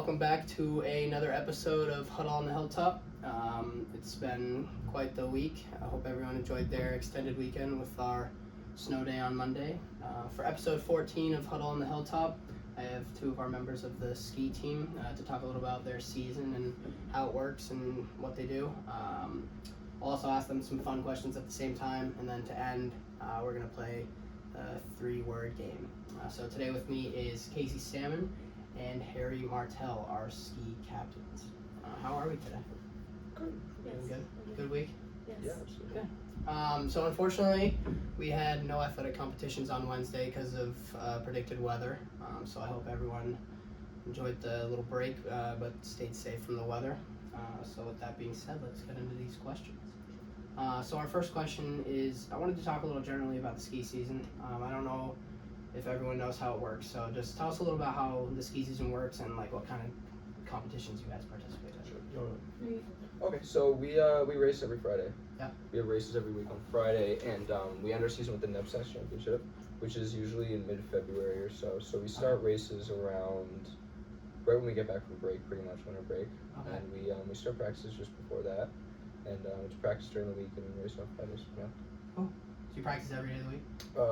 welcome back to another episode of Huddle on the Hilltop. It's been quite the week. I hope everyone enjoyed their extended weekend with our snow day on Monday. For episode 14 of Huddle on the Hilltop, I have two of our members of the ski team to talk a little about their season and how it works and what they do. I'll also ask them some fun questions at the same time, and then to end, we're going to play a 3-word game. So today with me is Casey Salmon and Harry Martell, our ski captains. How are we today? Good. Doing good? Good week? Yes. Yeah, absolutely. Good. So unfortunately, we had no athletic competitions on Wednesday because of predicted weather. So I hope everyone enjoyed the little break, but stayed safe from the weather. So with that being said, let's get into these questions. So our first question is, I wanted to talk a little generally about the ski season. I don't know if everyone knows how it works, so just tell us a little about how the ski season works and like what kind of competitions you guys participate in. Sure. Okay, so we race every Friday. Yeah. We have races every week on Friday, and we end our season with the NEPSAC Championship, which is usually in mid-February or so. So we start races around right when we get back from break, pretty much winter break, Okay. and we start practices just before that, and it's practice during the week and race on Fridays. Yeah. So you practice every day of the week?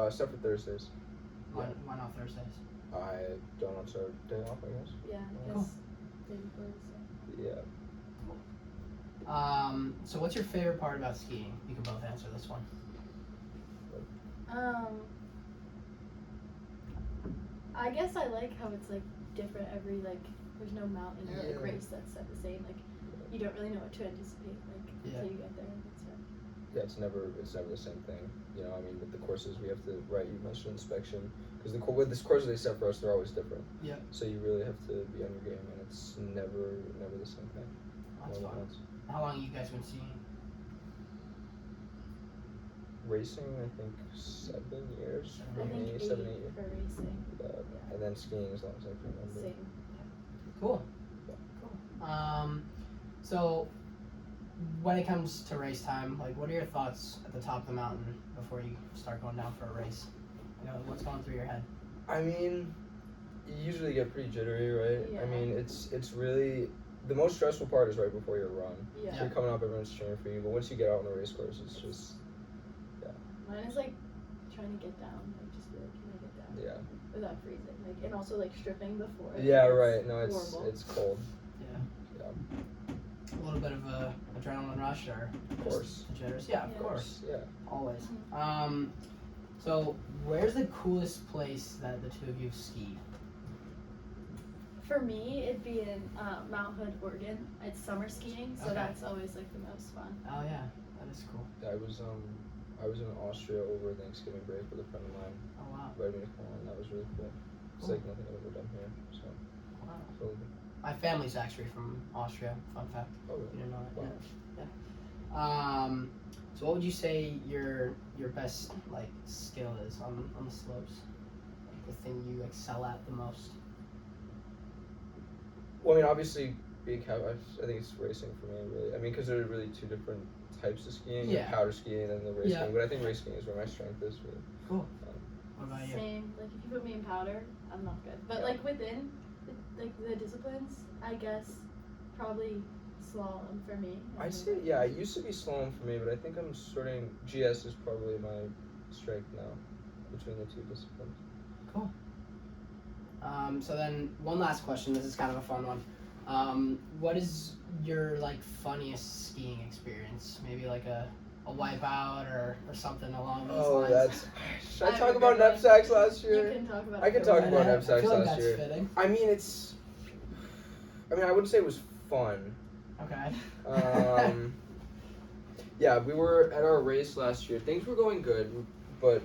Except for Thursdays. Why not Thursdays? I don't want to start a day off, I guess. Yeah, I Cool. guess day before, so. Yeah. So what's your favorite part about skiing? You can both answer this one. I guess I like how it's like different every there's no mountain or Yeah. race that's set the same. You don't really know what to anticipate Yeah. until you get there. That's right. Yeah, it's never the same thing. You know, I mean, with the courses we have to write, you mentioned inspection, because with this courses they set for us, they're always different. Yeah. So you really have to be on your game, and it's never the same thing. That's More than fun. once. How long have you guys been skiing? Racing, I think 7 years I for think me, 8 7, 8 years. for racing. Yeah. And then skiing as long as I can remember. Same. Cool. Yeah. Cool. So when it comes to race time, like what are your thoughts at the top of the mountain before you start going down for a race? You know, what's going through your head? I mean, you usually get pretty jittery, right? Yeah. I mean, it's really the most stressful part is right before your run. Yeah. So you're coming up, everyone's cheering for you, but once you get out on the race course, it's just Mine is trying to get down. Just be can I get down? yeah. Without freezing. And also stripping before. Yeah, It's right. No, horrible. it's cold. Yeah. Yeah. A little bit of a adrenaline rush or Of course. just jitters? Yeah, of Yeah. course. Yeah. Always. So where's the coolest place that the two of you have skied? For me, it'd be in Mount Hood, Oregon. It's summer skiing, so Okay. that's always the most fun. Oh yeah, that is cool. I was in Austria over Thanksgiving break with a friend of mine. Oh wow. Invited me to come on. That was really cool. It's Cool. like nothing I've ever done here. So Wow. totally good. My family's actually from Austria. Fun fact. Oh, You really? didn't know that? Wow. Yeah. So what would you say your best skill is on the slopes? Like the thing you excel at the most? Well, I mean, obviously, being I think it's racing for me, really. I mean, because there are really two different types of skiing. Yeah. The powder skiing and the race Yeah. skiing. But I think race skiing is where my strength is, really. Cool. What about you? Same. If you put me in powder, I'm not good. But Yeah. within the disciplines, I guess probably slalom for me. I'd say, yeah, it used to be slalom for me, but I think I'm starting, GS is probably my strength now, between the two disciplines. Cool. So then one last question. This is kind of a fun one. What is your funniest skiing experience? Maybe a wipeout or something along those lines. Should I I talk have a about good one. NEPSACs last You year? can talk about I it. can for talk a about minute. NEPSACs I feel like last that's year. fitting. I mean, I wouldn't say it was fun. Okay. Yeah, we were at our race last year. Things were going good, but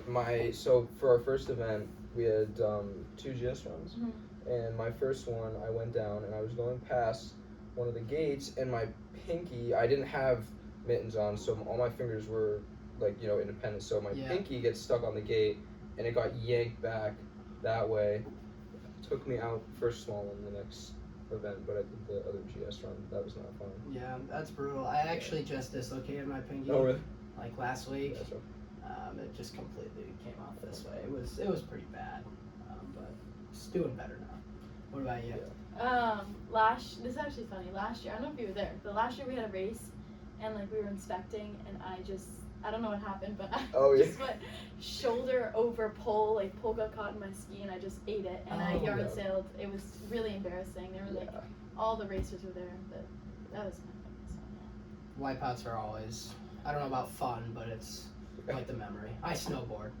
so for our first event, we had 2 GS runs. Mhm. And my first one, I went down and I was going past one of the gates, and my pinky, I didn't have mittens on, so all my fingers were independent. So my Yeah. pinky gets stuck on the gate, and it got yanked back that way. Took me out first slalom the next event, but I did the other GS run. That was not fun. Yeah, that's brutal. I actually just dislocated my pinky Oh, really? last week. Yeah, so- It just completely came off this way. It was pretty bad, but it's doing better now. What about you? This is actually funny. Last year, I don't know if you were there, but last year we had a race, and like we were inspecting, and I don't know what happened, but I just went shoulder over pole, like pole got caught in my ski, and I just ate it, and I yard sailed. It was really embarrassing. There were like all the racers were there, but that was my fun. Wipeouts are always, I don't know about fun, but it's like the memory. I snowboard,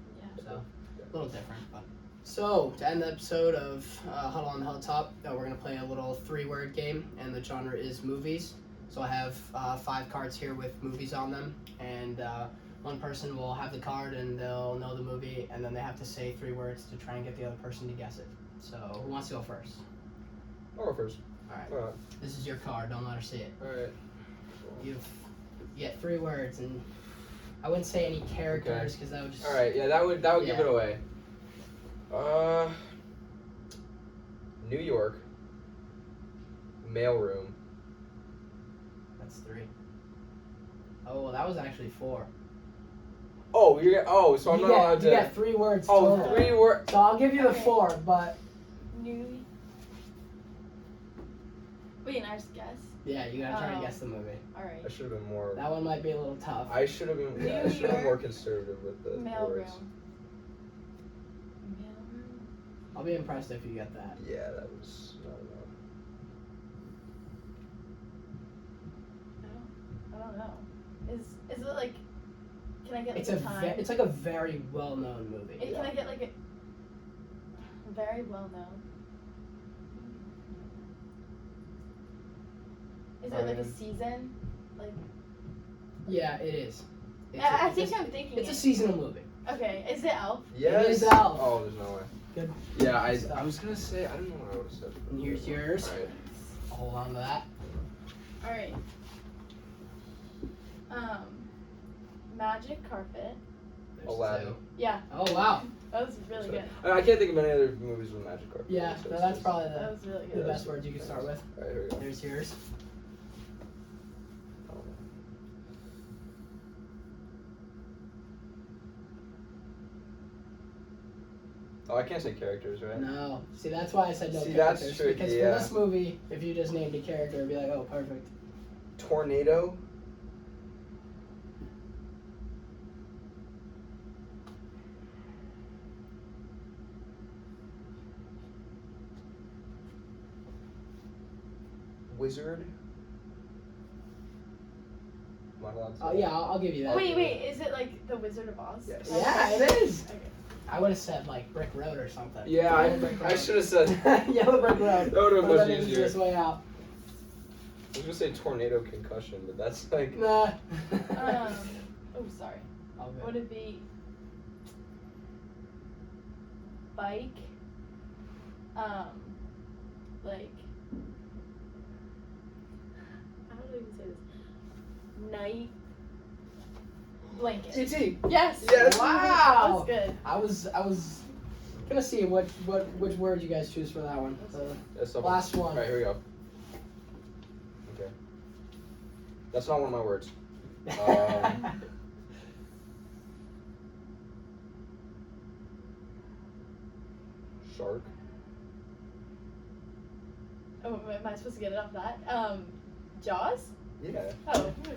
so a little different, but. So, to end the episode of Huddle on the Hilltop, we're going to play a little 3-word game, and the genre is movies. So I have 5 cards here with movies on them, and one person will have the card, and they'll know the movie, and then they have to say 3 words to try and get the other person to guess it. So, who wants to go first? I'll go first. All right. This is your card. Don't let her see it. All right. You get 3 words, and I wouldn't say any characters because that would just. All right. Yeah, that would give it away. New York. Mailroom. That's 3. Oh, well, that was actually 4. Oh, so I'm not allowed to. You got 3 words. Total. 3 words. So I'll give you the 4, but. Wait, and I just guess? Yeah, you gotta try and guess the movie. Alright. I should have been more. That one might be a little tough. I should have been. Yeah, I should have been more conservative with the words. Mailroom. I'll be impressed if you get that. Yeah, that was not enough. I don't know. Is it like? Can I get like It's a time? it's like a very well-known movie. Can I get like a very well known? Is it like a season? Like. Yeah, it is. I'm thinking. It's a seasonal movie. Okay, is it Elf? Yes. It is Elf. Oh, there's no way. Good. Yeah, I was gonna say, I don't know what I would have said. And here's yours. All right. Hold on to that. All right. Magic carpet. There's Aladdin. 2. Yeah. Oh wow. That was really good. I can't think of any other movies with magic carpet. Yeah, So no, that's it's- probably That was really good. the best words you could start with. All right, here we go. There's yours. Oh, I can't say characters, right? No. See, that's why I said no See, characters. that's tricky, because yeah. for this movie, if you just named a character, it'd be like, oh, perfect. Tornado. Wizard. Am I allowed to say Oh, yeah, I'll give you that. Wait, is it like The Wizard of Oz? Yes. Yeah, it is. Okay. I would have said, like, Brick Road or something. Yeah, I should have said. Yellow Brick Road. That would have been much the easier. easiest way out. I was gonna say tornado concussion, but that's like. Nah. Oh, sorry. All good. Would it be bike? Like, how do I even say this? Night blanket. GT. Yes. Yes. Wow. That was good. I was gonna see which word you guys choose for that one. That's The last one. All right, here we go. Okay. That's not one of my words. Shark. Oh, am I supposed to get it off that? Jaws? Yeah. Oh, okay.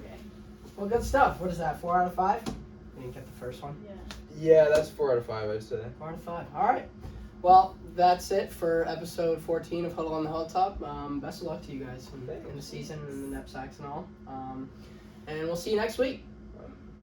Well, good stuff. What is that? 4 out of 5? You didn't get the first one. Yeah. Yeah, that's 4 out of 5, I'd say. 4 out of 5. All right. Well, that's it for episode 14 of Huddle on the Hilltop. Best of luck to you guys in the season and the knapsacks and all. And we'll see you next week.